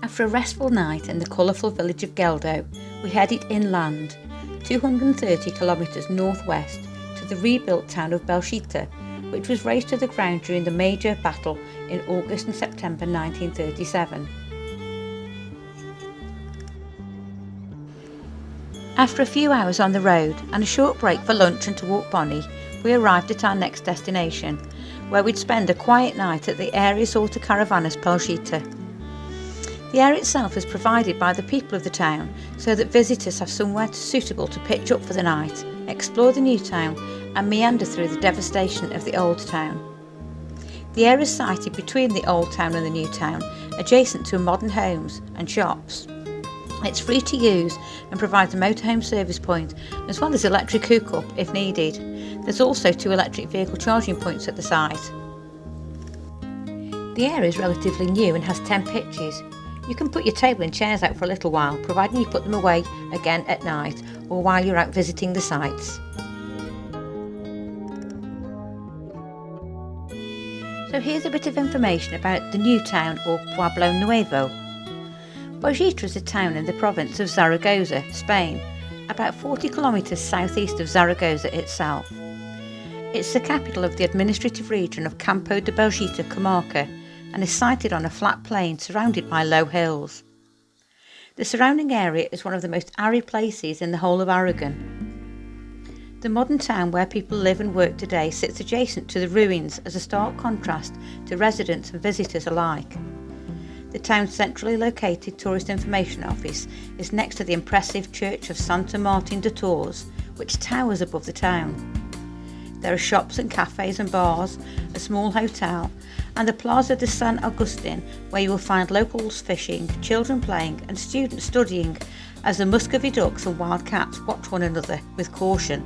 After a restful night in the colourful village of Geldo, we headed inland, 230 kilometres northwest, to the rebuilt town of Belchite, which was razed to the ground during the major battle in August and September 1937. After a few hours on the road and a short break for lunch and to walk Bonnie, we arrived at our next destination, where we'd spend a quiet night at the Aries Autocaravanas Belchite. The area itself is provided by the people of the town so that visitors have somewhere suitable to pitch up for the night, explore the new town and meander through the devastation of the old town. The area is sited between the old town and the new town, adjacent to modern homes and shops. It's free to use and provides a motorhome service point as well as electric hookup if needed. There's also 2 electric vehicle charging points at the site. The area is relatively new and has 10 pitches. You can put your table and chairs out for a little while, providing you put them away again at night or while you're out visiting the sites. So here's a bit of information about the new town, or Pueblo Nuevo. Belchite is a town in the province of Zaragoza, Spain, about 40 kilometres southeast of Zaragoza itself. It's the capital of the administrative region of Campo de Belchite Comarca and is sited on a flat plain surrounded by low hills. The surrounding area is one of the most arid places in the whole of Aragon. The modern town where people live and work today sits adjacent to the ruins as a stark contrast to residents and visitors alike. The town's centrally located tourist information office is next to the impressive church of Santa Martin de Tours, which towers above the town. There are shops and cafes and bars, a small hotel, and the Plaza de San Agustin, where you will find locals fishing, children playing and students studying as the Muscovy ducks and wild cats watch one another with caution.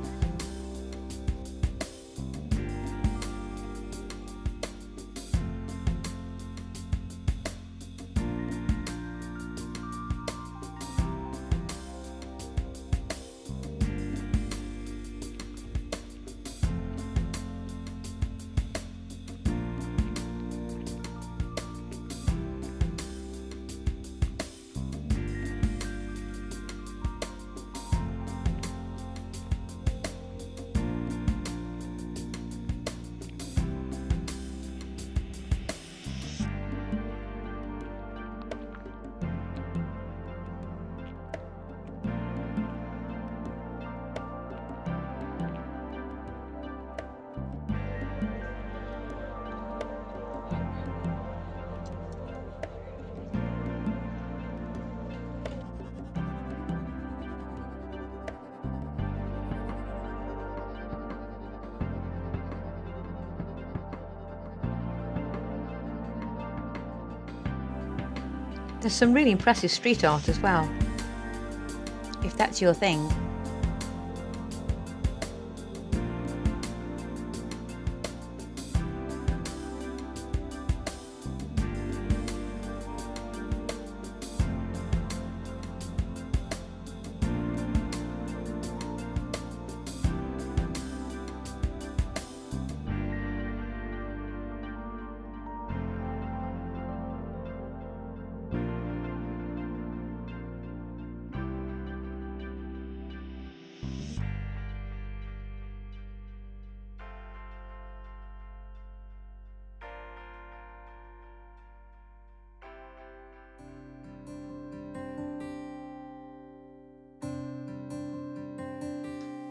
There's some really impressive street art as well, if that's your thing.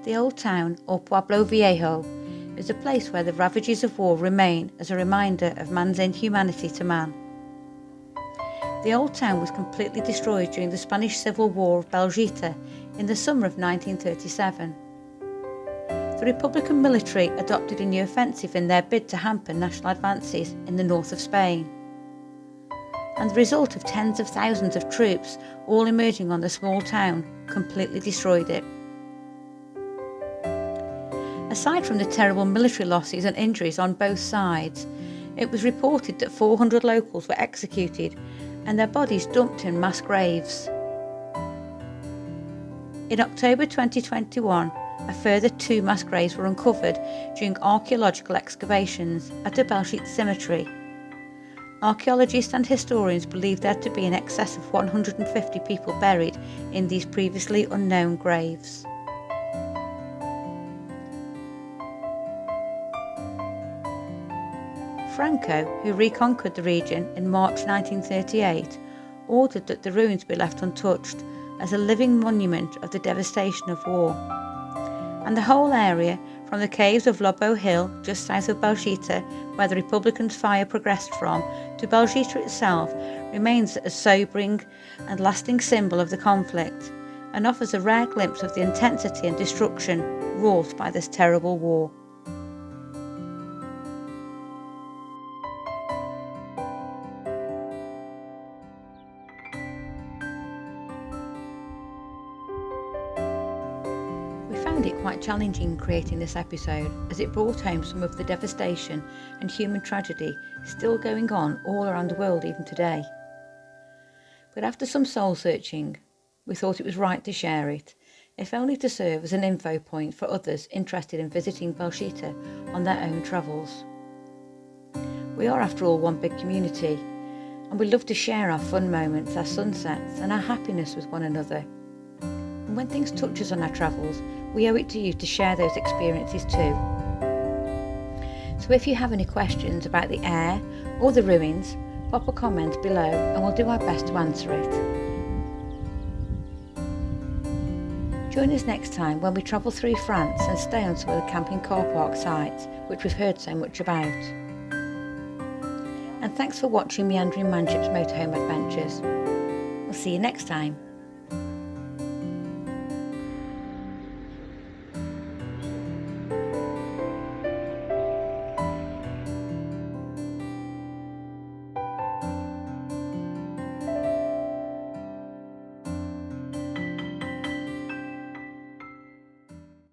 The old town, or Pueblo Viejo, is a place where the ravages of war remain as a reminder of man's inhumanity to man. The old town was completely destroyed during the Spanish Civil War of Belchite in the summer of 1937. The Republican military adopted a new offensive in their bid to hamper national advances in the north of Spain, and the result of tens of thousands of troops all emerging on the small town completely destroyed it. Aside from the terrible military losses and injuries on both sides, it was reported that 400 locals were executed and their bodies dumped in mass graves. In October 2021, a further 2 mass graves were uncovered during archaeological excavations at the Belchite cemetery. Archaeologists and historians believe there to be in excess of 150 people buried in these previously unknown graves. Franco, who reconquered the region in March 1938, ordered that the ruins be left untouched as a living monument of the devastation of war. And the whole area, from the caves of Lobo Hill, just south of Belchite, where the Republicans' fire progressed from, to Belchite itself, remains a sobering and lasting symbol of the conflict, and offers a rare glimpse of the intensity and destruction wrought by this terrible war. I found it quite challenging creating this episode, as it brought home some of the devastation and human tragedy still going on all around the world even today. But after some soul searching, we thought it was right to share it, if only to serve as an info point for others interested in visiting Belchite on their own travels. We are, after all, one big community, and we love to share our fun moments, our sunsets, and our happiness with one another. And when things touch us on our travels, we owe it to you to share those experiences too. So if you have any questions about the air or the ruins, pop a comment below and we'll do our best to answer it. Join us next time when we travel through France and stay on some of the camping car park sites which we've heard so much about. And thanks for watching Meandering Manship's Motorhome Adventures. We'll see you next time.